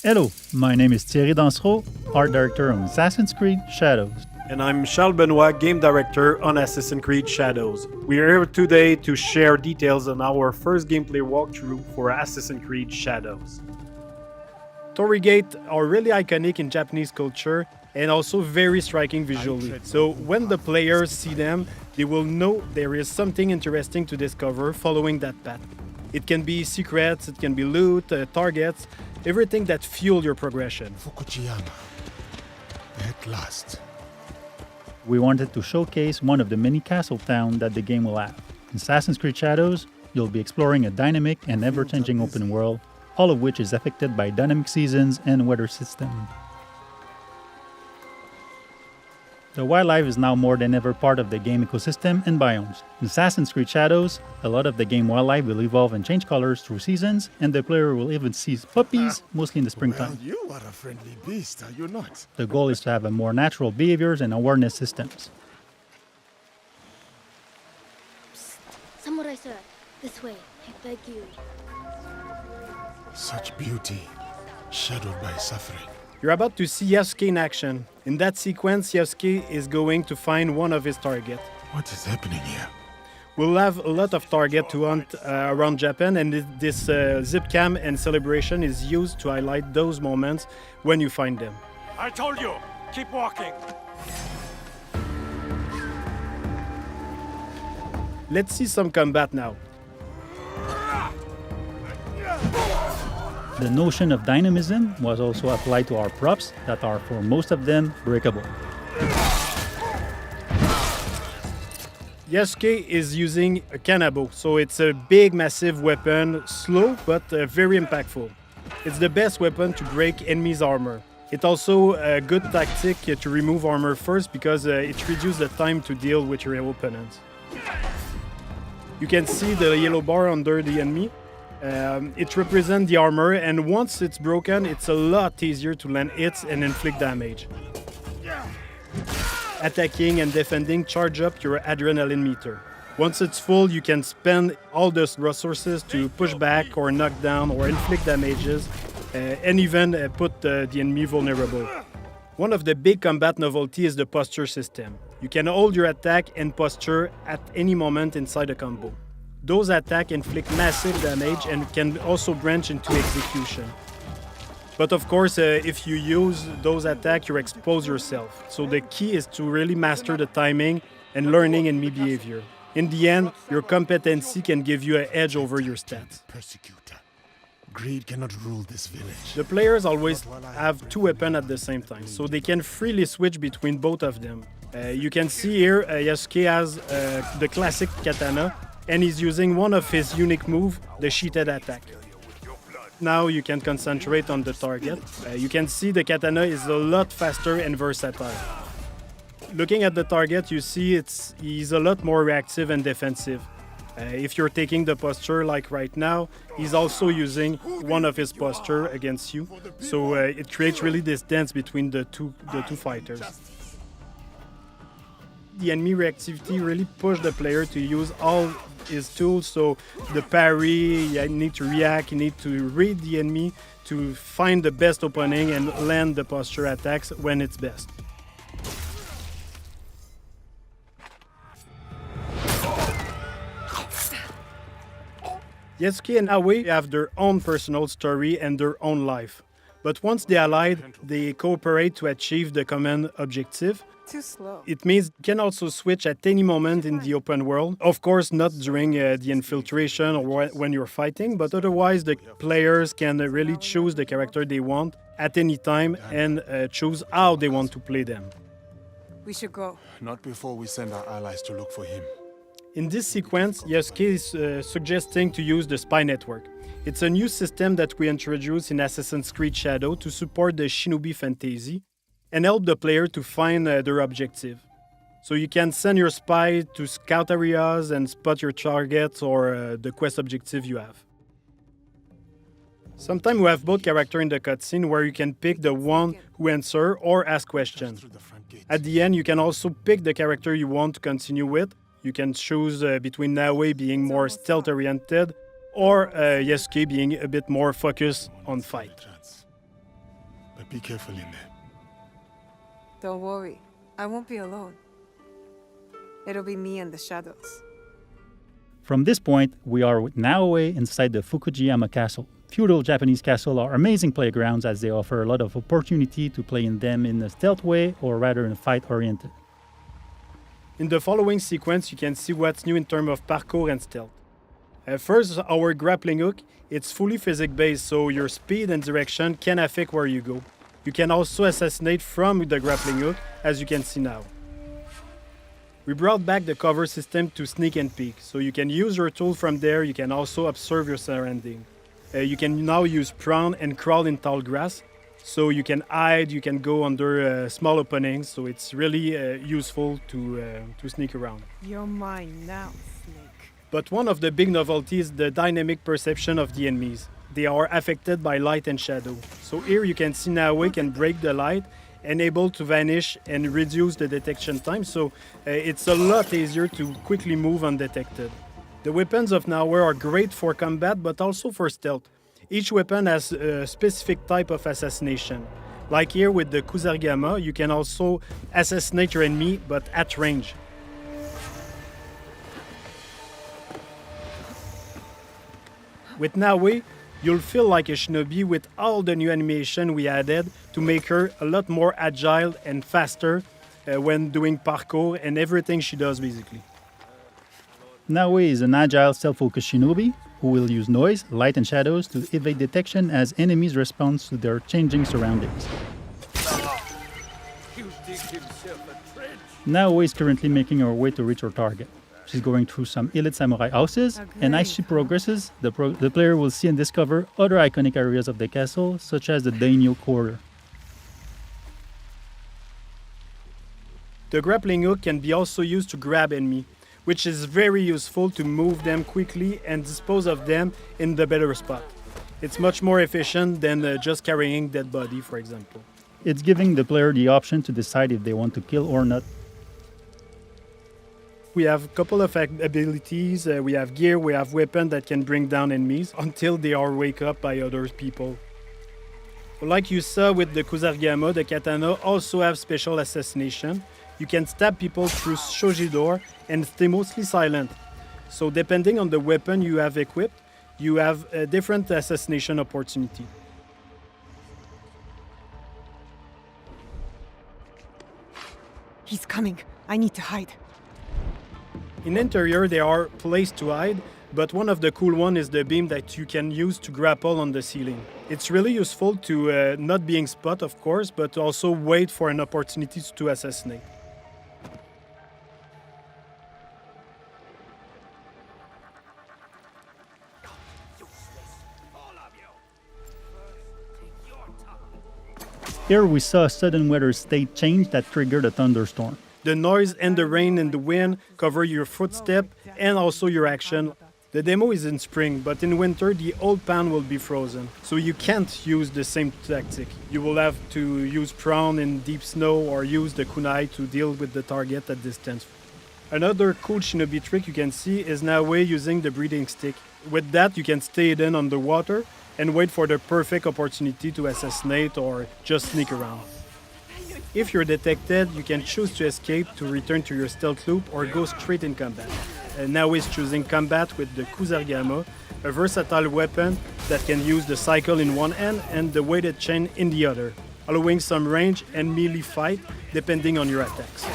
Hello, my name is Thierry Dansereau, Art Director on Assassin's Creed Shadows. And I'm Charles Benoit, Game Director on Assassin's Creed Shadows. We are here today to share details on our first gameplay walkthrough for Assassin's Creed Shadows. Torii Gate are really iconic in Japanese culture and also very striking visually. So when the players see them, they will know there is something interesting to discover following that path. It can be secrets, it can be loot, targets, everything that fuel your progression. Fukuyama. At last. We wanted to showcase one of the many castle towns that the game will have. In Assassin's Creed Shadows, you'll be exploring a dynamic and ever-changing open world, all of which is affected by dynamic seasons and weather system. The wildlife is now more than ever part of the game ecosystem and biomes. In Assassin's Creed Shadows, a lot of the game wildlife will evolve and change colors through seasons, and the player will even see puppies, mostly in the springtime. Well, you are a friendly beast, are you not? The goal is to have a more natural behaviors and awareness systems. Samurai sir, this way, I beg you. Such beauty, shadowed by suffering. You're about to see Yasuke in action. In that sequence, Yasuke is going to find one of his targets. What is happening here? We'll have a lot of targets to hunt around Japan, and this zip cam and celebration is used to highlight those moments when you find them. I told you, keep walking. Let's see some combat now. The notion of dynamism was also applied to our props that are, for most of them, breakable. Yasuke is using a kanabo, so it's a big, massive weapon, slow but very impactful. It's the best weapon to break enemies' armor. It's also a good tactic to remove armor first because it reduces the time to deal with your opponents. You can see the yellow bar under the enemy. It represents the armor, and once it's broken, it's a lot easier to land hits and inflict damage. Attacking and defending charge up your adrenaline meter. Once it's full, you can spend all the resources to push back or knock down or inflict damages, and even put the enemy vulnerable. One of the big combat novelty is the posture system. You can hold your attack and posture at any moment inside a combo. Those attacks inflict massive damage and can also branch into execution. But of course, if you use those attacks, you expose yourself. So the key is to really master the timing and learning enemy behavior. In the end, your competency can give you an edge over your stats. Persecutor. Greed cannot rule this village. The players always have two weapons at the same time, so they can freely switch between both of them. You can see here, Yasuke has the classic katana, and he's using one of his unique moves, the sheeted attack. Now you can concentrate on the target. You can see the katana is a lot faster and versatile. Looking at the target, you see he's a lot more reactive and defensive. If you're taking the posture like right now, he's also using one of his posture against you. So it creates really this dance between the two fighters. The enemy reactivity really pushed the player to use all his tools, so the parry, you need to react, you need to read the enemy to find the best opening and land the posture attacks when it's best. Yasuke and Aoi have their own personal story and their own life. But once they allied, they cooperate to achieve the common objective. Too slow. It means you can also switch at any moment in the open world. Of course, not during the infiltration or when you're fighting, but otherwise the players can really choose the character they want at any time and choose how they want to play them. We should go. Not before we send our allies to look for him. In this sequence, Yasuke is suggesting to use the spy network. It's a new system that we introduced in Assassin's Creed Shadow to support the shinobi fantasy and help the player to find their objective. So you can send your spy to scout areas and spot your targets or the quest objective you have. Sometimes we have both characters in the cutscene where you can pick the one who answer or ask questions. At the end, you can also pick the character you want to continue with. You can choose between Naoe being more stealth-oriented or Yasuke being a bit more focused on fight. But be careful in there. Don't worry. I won't be alone. It'll be me and the shadows. From this point, we are with Naoe inside the Fukujiyama Castle. Feudal Japanese castles are amazing playgrounds as they offer a lot of opportunity to play in them in a stealth way or rather in a fight-oriented. In the following sequence, you can see what's new in terms of parkour and stealth. First, our grappling hook. It's fully physics-based, so your speed and direction can affect where you go. You can also assassinate from the grappling hook, as you can see now. We brought back the cover system to sneak and peek, so you can use your tool from there. You can also observe your surrounding. You can now use prone and crawl in tall grass, so you can hide, you can go under small openings, so it's really useful to sneak around. You're mine now, Snake. But one of the big novelties is the dynamic perception of the enemies. They are affected by light and shadow. So here you can see Naoe can break the light and able to vanish and reduce the detection time, so it's a lot easier to quickly move undetected. The weapons of Naoe are great for combat but also for stealth. Each weapon has a specific type of assassination. Like here with the Kusarigama, you can also assassinate your enemy but at range. With Naoe, you'll feel like a shinobi with all the new animation we added to make her a lot more agile and faster when doing parkour and everything she does basically. Naoe is an agile, self-focused shinobi who will use noise, light and shadows to evade detection as enemies respond to their changing surroundings. Naoe is currently making her way to reach her target. She's going through some elite samurai houses, and as she progresses, the player will see and discover other iconic areas of the castle, such as the daimyo quarter. The grappling hook can be also used to grab enemy, which is very useful to move them quickly and dispose of them in the better spot. It's much more efficient than just carrying dead body, for example. It's giving the player the option to decide if they want to kill or not. We have a couple of abilities, we have gear, we have weapons that can bring down enemies until they are wake up by other people. Like you saw with the Kusarigama, the katana also have special assassination. You can stab people through shoji door and stay mostly silent. So depending on the weapon you have equipped, you have a different assassination opportunity. He's coming. I need to hide. In interior, there are places to hide, but one of the cool ones is the beam that you can use to grapple on the ceiling. It's really useful to not being spot, of course, but also wait for an opportunity to assassinate. Here we saw a sudden weather state change that triggered a thunderstorm. The noise and the rain and the wind cover your footstep and also your action. The demo is in spring, but in winter the old pan will be frozen, so you can't use the same tactic. You will have to use prone in deep snow or use the kunai to deal with the target at distance. Another cool shinobi trick you can see is Naoe using the breathing stick. With that you can stay hidden underwater and wait for the perfect opportunity to assassinate or just sneak around. If you're detected, you can choose to escape to return to your stealth loop or go straight in combat. Naoe is choosing combat with the Kusarigama, a versatile weapon that can use the cycle in one hand and the weighted chain in the other, allowing some range and melee fight depending on your attacks.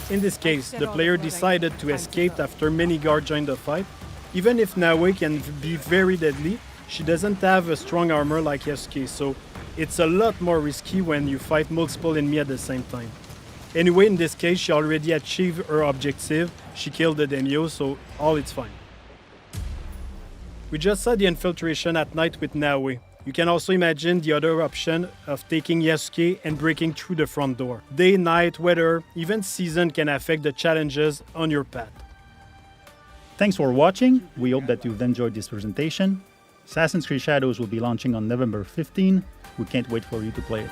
In this case, the player decided to escape after many guards joined the fight. Even if Naoe can be very deadly, she doesn't have a strong armor like Yasuke, so it's a lot more risky when you fight multiple enemies at the same time. Anyway, in this case, she already achieved her objective. She killed the daimyo, so all is fine. We just saw the infiltration at night with Naoe. You can also imagine the other option of taking Yasuke and breaking through the front door. Day, night, weather, even season can affect the challenges on your path. Thanks for watching. We hope that you've enjoyed this presentation. Assassin's Creed Shadows will be launching on November 15. We can't wait for you to play it.